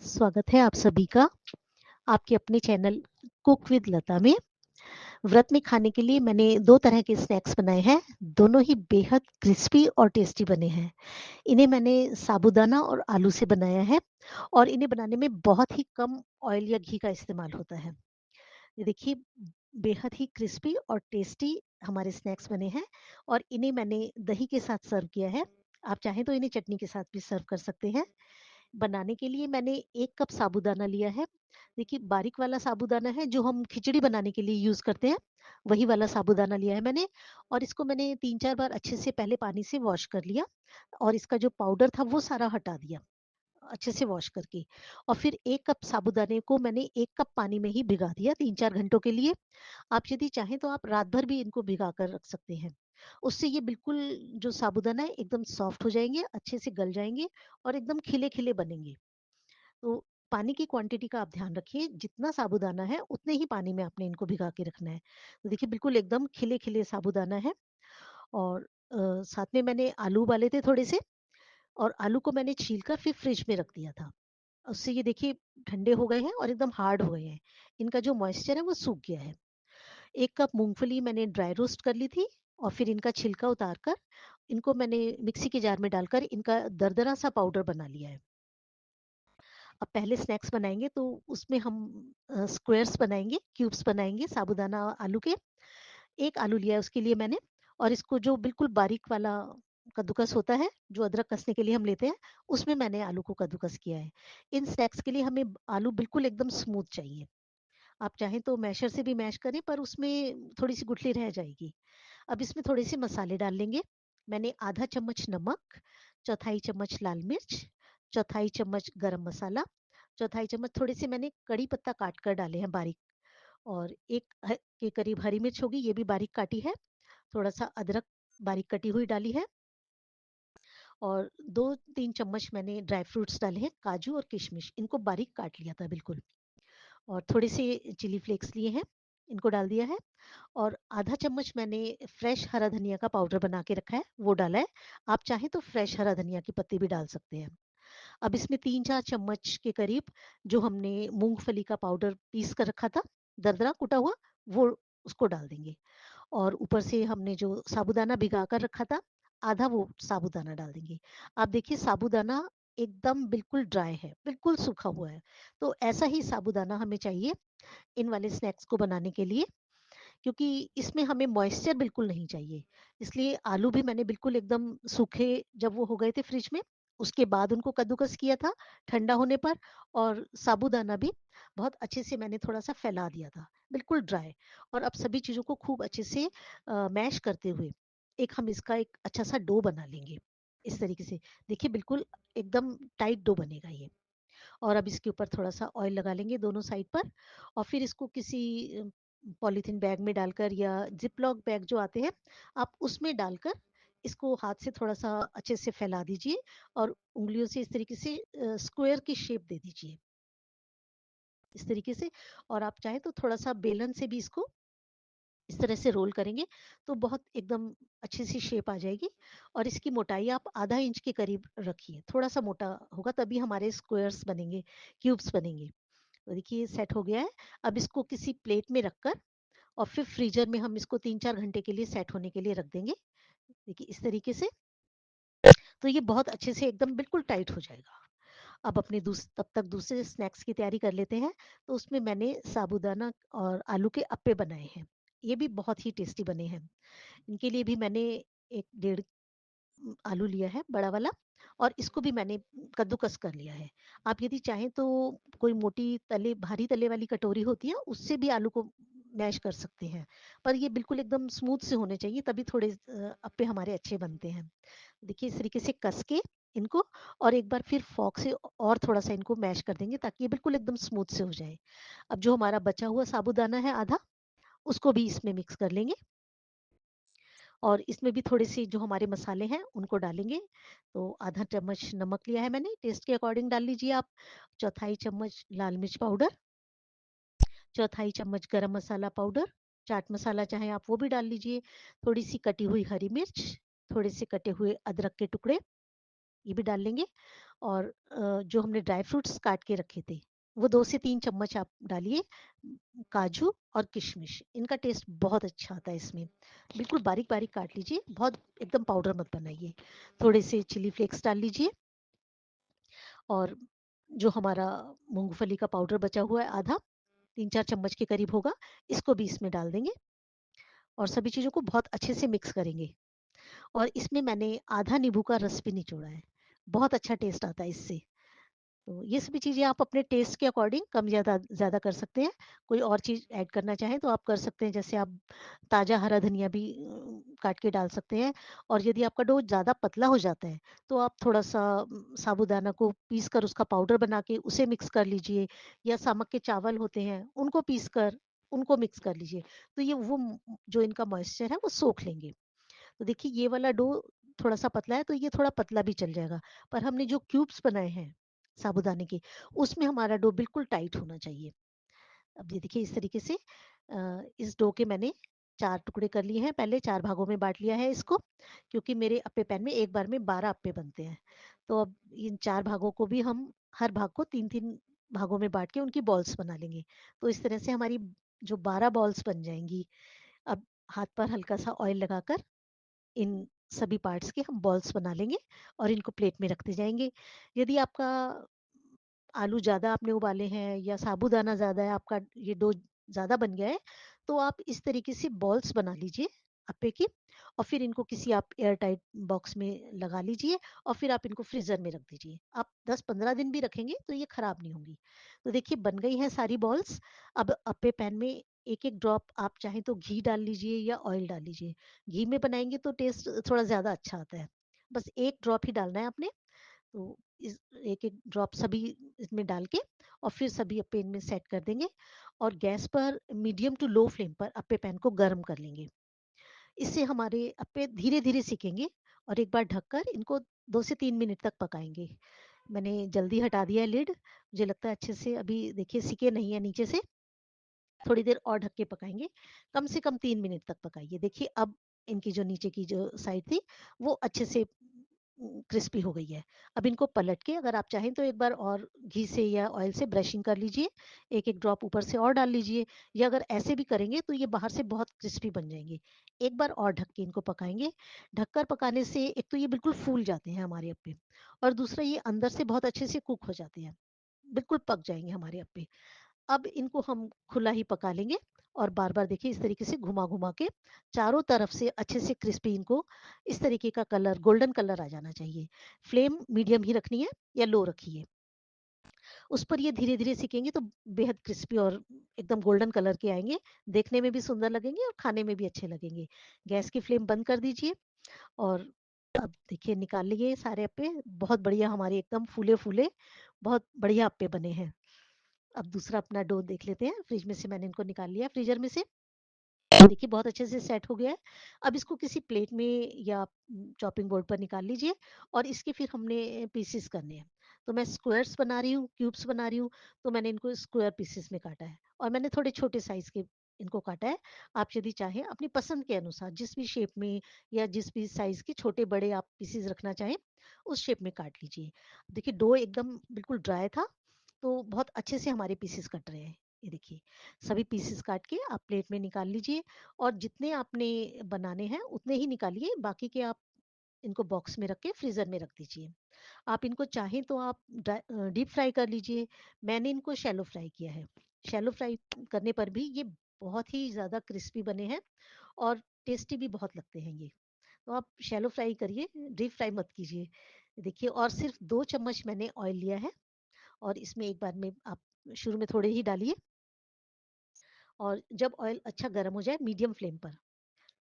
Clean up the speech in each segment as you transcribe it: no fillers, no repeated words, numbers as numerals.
स्वागत है आप सभी का आपके अपने चैनल कुक विद लता में। व्रत में खाने के लिए मैंने दो तरह के स्नैक्स बनाए हैं। दोनों ही बेहद क्रिस्पी और टेस्टी बने हैं। इन्हें मैंने साबूदाना और आलू से बनाया है और इन्हें बनाने में बहुत ही कम ऑयल या घी का इस्तेमाल होता है। ये देखिए, बेहद ही क्रिस्पी और टेस्टी हमारे स्नैक्स बने हैं और इन्हें मैंने दही के साथ सर्व किया है। आप चाहें तो इन्हें चटनी के साथ भी सर्व कर सकते हैं। बनाने के लिए मैंने 1 कप साबूदाना लिया है। देखिए, बारीक वाला साबूदाना है जो हम खिचड़ी बनाने के लिए यूज़ करते हैं, वही वाला साबूदाना लिया है मैंने और इसको मैंने 3-4 बार अच्छे से पहले पानी से वॉश कर लिया और इसका जो पाउडर था वो सारा हटा दिया, अच्छे से वॉश करके। और फिर 1 कप साबूदाने को मैंने 1 कप पानी में ही भिगा दिया 3-4 घंटों के लिए। आप यदि चाहें तो आप रात भर भी इनको भिगा कर रख सकते हैं। उससे ये बिल्कुल जो साबूदाना है एकदम सॉफ्ट हो जाएँगे, अच्छे से गल जाएँगे और एकदम खिले-खिले बनेंगे। तो पानी की क्वांटिटी का आप ध्यान रखिए, जितना साबूदाना है उतने ही पानी में आपने इनको भिगा के रखना है। तो देखिए, बिल्कुल एकदम खिले-खिले साबूदाना है और साथ में मैंने आलू उबाले थे थोड़े से और आलू को मैंने छील कर फिर फ्रिज में रख दिया था। उससे ये देखिए ठंडे हो गए हैं और एकदम हार्ड हो गए हैं। इनका जो मॉइस्चर है वो सूख गया है। 1 कप मूँगफली मैंने ड्राई रोस्ट कर ली थी और फिर इनका छिलका उतार कर इनको मैंने मिक्सी के जार में डालकर इनका दरदरा सा पाउडर बना लिया है। अब पहले स्नैक्स बनाएँगे तो उसमें हम स्क्वेयर्स बनाएँगे, क्यूब्स बनाएँगे साबूदाना आलू के। 1 आलू लिया है उसके लिए मैंने और इसको जो बिल्कुल बारीक वाला कद्दूकस होता है, जो अदरक कसने के लिए हम लेते हैं, उसमें मैंने आलू को कद्दूकस किया है। इन स्नैक्स के लिए हमें आलू बिल्कुल एकदम स्मूथ चाहिए। आप चाहें तो मैशर से भी मैश करें पर उसमें थोड़ी-सी गुठली रह जाएगी। अब इसमें थोड़े से मसाले डाल लेंगे। मैंने आधा चम्मच नमक, चौथाई चम्मच लाल मिर्च, चौथाई चम्मच गरम मसाला, चौथाई चम्मच थोड़े से मैंने कड़ी पत्ता काट कर डाले हैं बारीक और एक के करीब हरी मिर्च होगी, ये भी बारीक काटी है। थोड़ा सा अदरक बारीक कटी हुई डाली है और 2-3 चम्मच मैंने ड्राई फ्रूट्स डाले हैं, काजू और किशमिश, इनको बारीक काट लिया था बिल्कुल। और थोड़े से चिली फ्लेक्स लिए हैं, इनको डाल दिया है और आधा चम्मच मैंने फ्रेश हरा धनिया का पाउडर बना के रखा है, वो डाला है। आप चाहें तो फ्रेश हरा धनिया की पत्ती भी डाल सकते हैं। अब इसमें 3-4 चम्मच के करीब जो हमने मूँगफली का पाउडर पीस कर रखा था, दरदरा कूटा हुआ, वो उसको डाल देंगे और ऊपर से हमने जो साबूदाना भिगा कर रखा था, आधा वो साबूदाना डाल देंगे। आप देखिए, साबूदाना एकदम बिल्कुल ड्राई है, बिल्कुल सूखा हुआ है। तो ऐसा ही साबूदाना हमें चाहिए इन वाले स्नैक्स को बनाने के लिए, क्योंकि इसमें हमें मॉइस्चर बिल्कुल नहीं चाहिए। इसलिए आलू भी मैंने बिल्कुल एकदम सूखे जब वो हो गए थे फ्रिज में, उसके बाद उनको कद्दूकस किया था ठंडा होने पर और साबूदाना भी बहुत अच्छे से मैंने थोड़ा-सा फैला दिया था, बिल्कुल ड्राई। और अब सभी चीज़ों को खूब अच्छे से मैश करते हुए एक हम इसका एक अच्छा-सा डो बना लेंगे, इस तरीके से। देखिए, बिल्कुल एकदम टाइट डो बनेगा ये। और अब इसके ऊपर थोड़ा-सा ऑयल लगा लेंगे दोनों साइड पर और फिर इसको किसी पॉलीथीन बैग में डालकर या ज़िप-लॉक बैग जो आते हैं, आप उसमें डालकर इसको हाथ से थोड़ा-सा अच्छे से फैला दीजिए और उँगलियों से इस तरीके से स्क्वायर की शेप दे दीजिए, इस तरीके से। और आप चाहें तो थोड़ा-सा बेलन से भी इसको इस तरह से रोल करेंगे तो बहुत एकदम अच्छी सी शेप आ जाएगी और इसकी मोटाई आप आधा इंच के करीब रखिए, थोड़ा सा मोटा होगा तभी हमारे स्क्वायर्स बनेंगे, क्यूब्स बनेंगे। तो देखिए, सेट हो गया है। अब इसको किसी प्लेट में रखकर और फिर फ्रीजर में हम इसको 3-4 घंटे के लिए सेट होने के लिए रख देंगे। देखिए, इस तरीके से। तो ये बहुत अच्छे से एकदम बिल्कुल टाइट हो जाएगा। अब अपने तब तक दूसरे स्नैक्स की तैयारी कर लेते हैं। तो उसमें मैंने साबूदाना और आलू के अप्पे बनाए हैं। ये भी बहुत ही टेस्टी बने हैं। इनके लिए भी मैंने 1 डेढ़ आलू लिया है बड़ा वाला और इसको भी मैंने कद्दूकस कर लिया है। आप यदि चाहें तो कोई मोटी तले भारी तले वाली कटोरी होती है, उससे भी आलू को मैश कर सकते हैं। पर ये बिल्कुल एकदम स्मूथ से होने चाहिए तभी थोड़े अप्पे हमारे अच्छे बनते हैं। देखिए, इस तरीके से कस के इनको और एक बार फिर फ़ॉर्क से और थोड़ा-सा इनको मैश कर देंगे ताकि ये बिल्कुल एकदम स्मूथ से हो जाए। अब जो हमारा बचा हुआ साबूदाना है आधा, उसको भी इसमें मिक्स कर लेंगे और इसमें भी थोड़े-से जो हमारे मसाले हैं उनको डालेंगे। तो आधा चम्मच नमक लिया है मैंने, टेस्ट के अकॉर्डिंग डाल लीजिए आप। चौथाई चम्मच लाल मिर्च पाउडर, चौथाई चम्मच गरम मसाला पाउडर, चाट मसाला चाहे आप वो भी डाल लीजिए। थोड़ी-सी कटी हुई हरी मिर्च, थोड़े से कटे हुए अदरक के टुकड़े, ये भी डाल लेंगे और जो हमने ड्राई फ्रूट्स काट के रखे थे वो 2 से 3 चम्मच आप डालिए। काजू और किशमिश, इनका टेस्ट बहुत अच्छा आता है इसमें। बिल्कुल बारीक बारीक काट लीजिए, बहुत एकदम पाउडर मत बनाइए। थोड़े से चिली फ्लेक्स डाल लीजिए, और जो हमारा मूंगफली का पाउडर बचा हुआ है आधा, 3-4 चम्मच के करीब होगा, इसको भी इसमें डाल देंगे और सभी चीज़ों को बहुत अच्छे से मिक्स करेंगे। और इसमें मैंने आधा नींबू का रस भी निचोड़ा है, बहुत अच्छा टेस्ट आता है इससे। तो ये सभी चीज़ें आप अपने टेस्ट के अकॉर्डिंग कम ज़्यादा ज़्यादा कर सकते हैं। कोई और चीज़ ऐड करना चाहें तो आप कर सकते हैं, जैसे आप ताज़ा हरा धनिया भी काट के डाल सकते हैं। और यदि आपका डो ज़्यादा पतला हो जाता है तो आप थोड़ा-सा साबूदाना को पीस कर उसका पाउडर बना के उसे मिक्स कर लीजिए, या सामक के चावल होते हैं उनको पीस कर उनको मिक्स कर लीजिए। तो ये वो जो इनका मॉइस्चर है वो सोख लेंगे। तो देखिए ये वाला डो थोड़ा-सा पतला है तो ये थोड़ा पतला भी चल जाएगा। पर हमने जो क्यूब्स बनाए हैं साबूदाने के, उसमें हमारा डो बिल्कुल टाइट होना चाहिए। अब ये देखिए इस तरीके से इस डो के मैंने 4 टुकड़े कर लिए हैं, पहले 4 भागों में बाँट लिया है इसको, क्योंकि मेरे अप्पे पैन में एक बार में 12 अप्पे बनते हैं। तो अब इन 4 भागों को भी हम हर भाग को 3-3 भागों में बाँट के उनकी बॉल्स बना लेंगे। तो इस तरह से हमारी जो 12 बॉल्स बन जाएँगी। अब हाथ पर हल्का-सा ऑयल लगाकर इन सभी पार्ट्स के हम बॉल्स बना लेंगे और इनको प्लेट में रखते जाएँगे। यदि आपका आलू ज़्यादा आपने उबाले हैं या साबूदाना ज़्यादा है, आपका ये डो ज़्यादा बन गया है, तो आप इस तरीके से बॉल्स बना लीजिए अप्पे की, और फिर इनको किसी आप एयर टाइट बॉक्स में लगा लीजिए और फिर आप इनको फ्रीज़र में रख दीजिए। आप 10-15 दिन भी रखेंगे तो ये खराब नहीं होंगी। तो देखिए बन गई हैं सारी बॉल्स। अब अप्पे पैन में एक-एक ड्रॉप आप चाहें तो घी डाल लीजिए या ऑयल डाल लीजिए। घी में बनाएँगे तो टेस्ट थोड़ा ज़्यादा अच्छा आता है। बस 1 ड्रॉप ही डालना है आपने। तो इस एक-एक ड्रॉप सभी इसमें डाल के और फिर सभी अप्पे इनमें सेट कर देंगे और गैस पर मीडियम टू लो फ्लेम पर अप्पे पैन को गर्म कर लेंगे। इससे हमारे अप्पे धीरे-धीरे सिकेंगे और एक बार ढककर इनको 2 से 3 मिनट तक पकाएँगे। मैंने जल्दी हटा दिया है लिड, मुझे लगता है अच्छे से अभी देखिए सिके नहीं है नीचे से। थोड़ी देर और ढक के पकाएँगे, कम से कम 3 मिनट तक पकाइए। देखिए अब इनकी जो नीचे की जो साइड थी वो अच्छे से क्रिस्पी हो गई है। अब इनको पलट के अगर आप चाहें तो एक बार और घी से या ऑयल से ब्रशिंग कर लीजिए, एक-एक ड्रॉप ऊपर से और डाल लीजिए, या अगर ऐसे भी करेंगे तो ये बाहर से बहुत क्रिस्पी बन जाएँगे। एक बार और ढक के इनको पकाएँगे। ढककर पकाने से एक तो ये बिल्कुल फूल जाते हैं हमारे अप्पे, और दूसरा ये अंदर से बहुत अच्छे से कुक हो जाते हैं, बिल्कुल पक जाएँगे हमारे अप्पे। अब इनको हम खुला ही पका लेंगे और बार-बार देखिए इस तरीके से घुमा-घुमा के चारों तरफ से अच्छे से क्रिस्पी इनको इस तरीके का कलर, गोल्डन कलर आ जाना चाहिए। फ्लेम मीडियम ही रखनी है या लो रखिए। उस पर ये धीरे-धीरे सिकेंगे तो बेहद क्रिस्पी और एकदम गोल्डन कलर के आएँगे। देखने में भी सुंदर लगेंगे और खाने में भी अच्छे लगेंगे। गैस की फ्लेम बंद कर दीजिए और अब देखिए निकाल लिए सारे अप्पे। बहुत बढ़िया हमारे एकदम फूले-फूले, बहुत बढ़िया अप्पे बने हैं। अब दूसरा अपना डो देख लेते हैं। फ्रिज में से मैंने इनको निकाल लिया फ्रीज़र में से। देखिए बहुत अच्छे से सेट हो गया है। अब इसको किसी प्लेट में या चॉपिंग बोर्ड पर निकाल लीजिए और इसके फिर हमने पीसेस करने हैं। तो मैं स्क्वायर्स बना रही हूँ, क्यूब्स बना रही हूँ, तो मैंने इनको स्क्वायर पीसेस में काटा है और मैंने थोड़े छोटे साइज़ के इनको काटा है। आप यदि चाहें अपनी पसंद के अनुसार जिस भी शेप में या जिस भी साइज़ के छोटे-बड़े आप पीसेस रखना चाहें, उस शेप में काट लीजिए। देखिए डो एकदम बिल्कुल ड्राई था, तो बहुत अच्छे से हमारे पीसेस कट रहे हैं। ये देखिए, सभी पीसेस काट के आप प्लेट में निकाल लीजिए और जितने आपने बनाने हैं उतने ही निकालिए, बाकी के आप इनको बॉक्स में रख के फ्रीज़र में रख दीजिए। आप इनको चाहें तो आप डीप फ्राई कर लीजिए। मैंने इनको शैलो फ्राई किया है। शैलो फ्राई करने पर भी ये बहुत ही ज़्यादा क्रिस्पी बने हैं और टेस्टी भी बहुत लगते हैं ये। तो आप शैलो फ्राई करिए, डीप फ्राई मत कीजिए। देखिए और सिर्फ़ 2 चम्मच मैंने ऑयल लिया है और इसमें एक बार में आप शुरू में थोड़े ही डालिए और जब ऑयल अच्छा गर्म हो जाए मीडियम फ्लेम पर,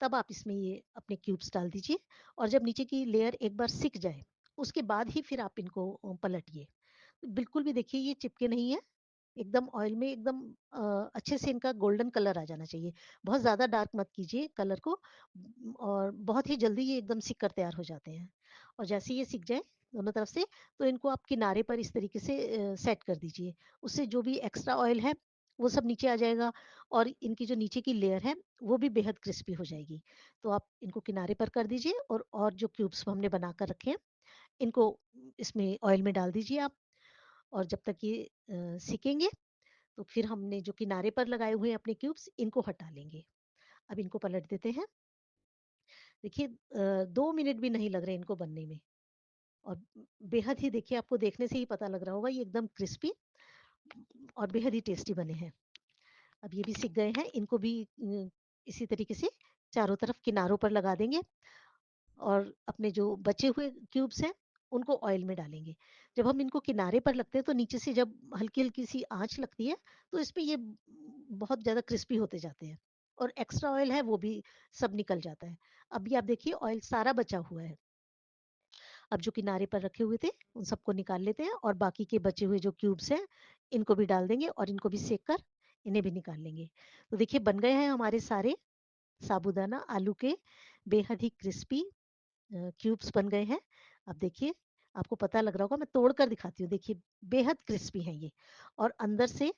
तब आप इसमें ये अपने क्यूब्स डाल दीजिए और जब नीचे की लेयर एक बार सिक जाए, उसके बाद ही फिर आप इनको पलटिए। बिल्कुल भी देखिए ये चिपके नहीं है, एकदम ऑयल में एकदम अच्छे से इनका गोल्डन कलर आ जाना चाहिए। बहुत ज़्यादा डार्क मत कीजिए कलर को, और बहुत ही जल्दी ये एकदम सिक कर तैयार हो जाते हैं। और जैसे ये सिक जाए दोनों तरफ से, तो इनको आप किनारे पर इस तरीके से सेट कर दीजिए। उससे जो भी एक्स्ट्रा ऑयल है, वो सब नीचे आ जाएगा और इनकी जो नीचे की लेयर है, वो भी बेहद क्रिस्पी हो जाएगी। तो आप इनको किनारे पर कर दीजिए और जो क्यूब्स हमने बनाकर रखे हैं, इनको इसमें ऑयल में डाल दीजिए आप, और जब तक ये सिकेंगे तो फिर हमने जो किनारे पर लगाए हुए हैं अपने क्यूब्स, इनको हटा लेंगे। अब इनको पलट देते हैं। देखिए 2 मिनट भी नहीं लग रहे इनको बनने में, और बेहद ही, देखिए आपको देखने से ही पता लग रहा होगा, ये एकदम क्रिस्पी और बेहद ही टेस्टी बने हैं। अब ये भी सिक गए हैं, इनको भी इसी तरीके से चारों तरफ किनारों पर लगा देंगे, और अपने जो बचे हुए क्यूब्स हैं उनको ऑयल में डालेंगे। जब हम इनको किनारे पर लगते हैं तो नीचे से जब हल्की हल्की सी आंच लगती है तो इसमें ये बहुत ज़्यादा क्रिस्पी होते जाते हैं, और एक्स्ट्रा ऑयल है वो भी सब निकल जाता है। अभी आप देखिए ऑयल सारा बचा हुआ है। अब जो किनारे पर रखे हुए थे उन सबको निकाल लेते हैं, और बाकी के बचे हुए जो क्यूब्स हैं इनको भी डाल देंगे, और इनको भी सेक कर इन्हें भी निकाल लेंगे। तो देखिए बन गए हैं हमारे सारे साबूदाना आलू के बेहद ही क्रिस्पी क्यूब्स बन गए हैं। अब देखिए आपको पता लग रहा होगा, मैं तोड़ कर दिखाती हूँ। देखिए बेहद क्रिस्पी हैं ये, और अंदर से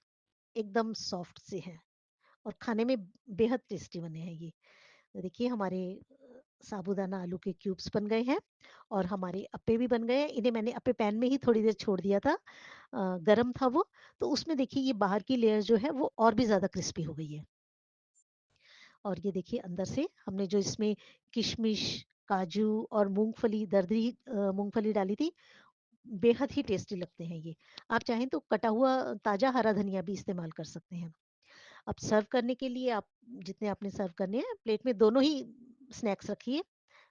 एकदम सॉफ्ट से हैं, और खाने में बेहद टेस्टी बने हैं ये। तो देखिए हमारे साबूदाना आलू के क्यूब्स बन गए हैं, और हमारे अप्पे भी बन गए हैं। इन्हें मैंने अप्पे पैन में ही थोड़ी देर छोड़ दिया था, गरम था वो, तो उसमें देखिए ये बाहर की लेयर जो है वो और भी ज़्यादा क्रिस्पी हो गई है। और ये देखिए अंदर से हमने जो इसमें किशमिश, काजू और मूंगफली, दरदरी मूंगफली डाली थी, बेहद ही टेस्टी लगते हैं ये। आप चाहें तो कटा हुआ ताजा हरा धनिया भी इस्तेमाल कर सकते हैं। अब सर्व करने के लिए आप जितने आपने सर्व करने हैं प्लेट में दोनों ही स्नैक्स रखिए।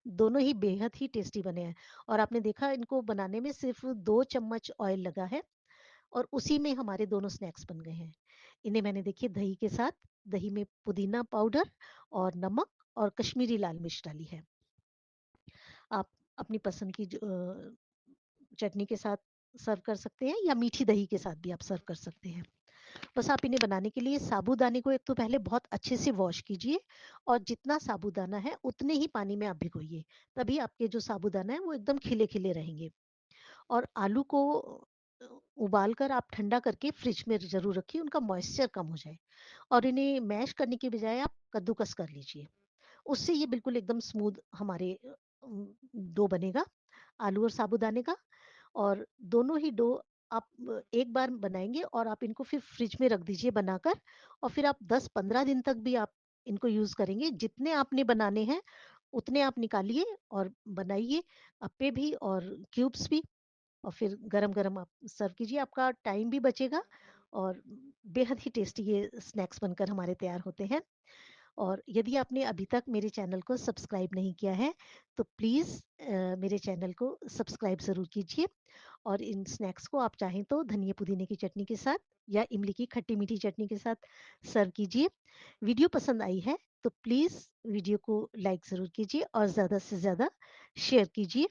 दोनों ही बेहद ही टेस्टी बने हैं, और आपने देखा इनको बनाने में सिर्फ 2 चम्मच ऑयल लगा है, और उसी में हमारे दोनों स्नैक्स बन गए हैं। इन्हें मैंने देखिए दही के साथ, दही में पुदीना पाउडर और नमक और कश्मीरी लाल मिर्च डाली है। आप अपनी पसंद की चटनी के साथ सर्व कर सकते हैं, या मीठी दही के साथ भी आप सर्व कर सकते हैं। बस आप इन्हें बनाने के लिए साबूदाने को एक तो पहले बहुत अच्छे से वॉश कीजिए, और जितना साबूदाना है उतने ही पानी में आप भिगोइए, तभी आपके जो साबूदाना है वो एकदम खिले खिले रहेंगे। और आलू को उबाल कर आप ठंडा करके फ्रिज में ज़रूर रखिए, उनका मॉइस्चर कम हो जाए, और इन्हें मैश करने के बजाय आप कद्दूकस कर लीजिए। उससे ये बिल्कुल एकदम स्मूथ हमारे डो बनेगा आलू और साबूदाने का। और दोनों ही डो आप एक बार बनाएंगे, और आप इनको फिर फ्रिज में रख दीजिए बनाकर, और फिर आप 10-15 दिन तक भी आप इनको यूज़ करेंगे। जितने आपने बनाने हैं उतने आप निकालिए और बनाइए, अप्पे भी और क्यूब्स भी, और फिर गरम गरम आप सर्व कीजिए। आपका टाइम भी बचेगा, और बेहद ही टेस्टी ये स्नैक्स बनकर हमारे तैयार होते हैं। और यदि आपने अभी तक मेरे चैनल को सब्सक्राइब नहीं किया है तो प्लीज़ मेरे चैनल को सब्सक्राइब ज़रूर कीजिए, और इन स्नैक्स को आप चाहें तो धनिया पुदीने की चटनी के साथ या इमली की खट्टी मीठी चटनी के साथ सर्व कीजिए। वीडियो पसंद आई है तो प्लीज़ वीडियो को लाइक ज़रूर कीजिए, और ज़्यादा से ज़्यादा शेयर कीजिए।